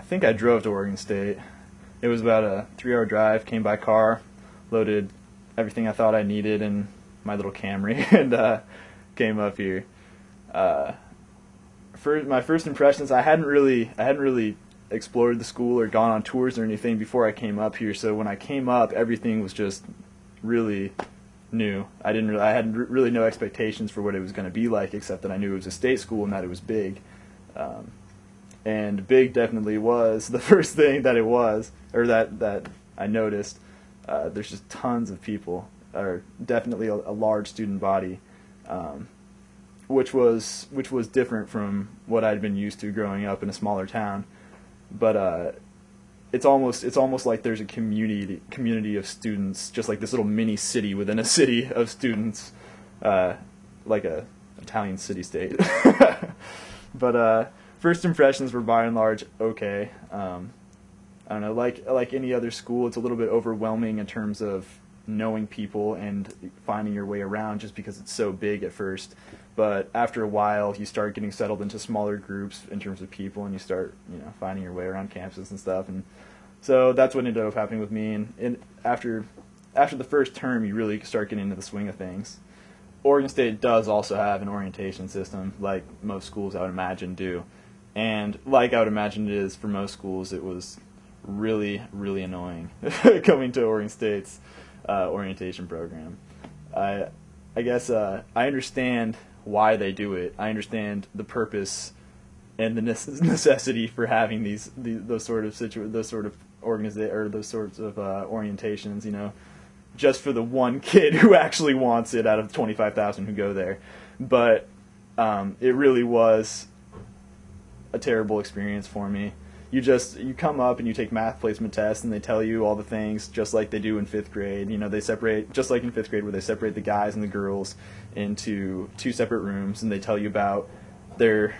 I think I drove to Oregon State. It was about a 3-hour drive. Came by car, loaded everything I thought I needed in my little Camry, and came up here. For my first impressions, I hadn't really explored the school or gone on tours or anything before I came up here. So when I came up, everything was just really new. I had really no expectations for what it was going to be like, except that I knew it was a state school and that it was big. And big definitely was the first thing that it was, or that I noticed. There's just tons of people, or definitely a large student body, which was different from what I'd been used to growing up in a smaller town. But it's almost like there's a community of students, just like this little mini city within a city of students, like a Italian city-state. But first impressions were by and large okay. I don't know, like any other school, it's a little bit overwhelming in terms of knowing people and finding your way around, just because it's so big at first. But after a while, you start getting settled into smaller groups in terms of people, and you start, finding your way around campus and stuff. And so that's what ended up happening with me. And after the first term, you really start getting into the swing of things. Oregon State does also have an orientation system, like most schools I would imagine do. And like I would imagine it is for most schools, it was really, really annoying coming to Oregon State's orientation program. I guess I understand why they do it. I understand the purpose and the necessity for having those sorts of orientations. Just for the one kid who actually wants it out of 25,000 who go there. But it really was a terrible experience for me. You come up and you take math placement tests, and they tell you all the things just like they do in 5th grade. They separate, just like in 5th grade, where they separate the guys and the girls into 2 separate rooms, and they tell you about the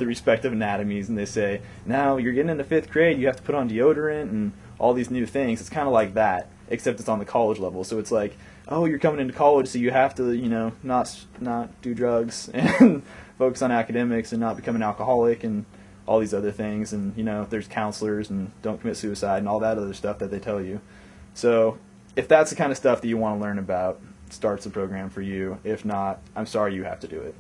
respective anatomies, and they say, now you're getting into 5th grade, you have to put on deodorant and all these new things. It's kind of like that, except it's on the college level. So it's like, oh, you're coming into college, so you have to, not do drugs and focus on academics and not become an alcoholic and all these other things, and there's counselors and don't commit suicide and all that other stuff that they tell you. So if that's the kind of stuff that you want to learn about, starts the program for you. If not, I'm sorry, you have to do it.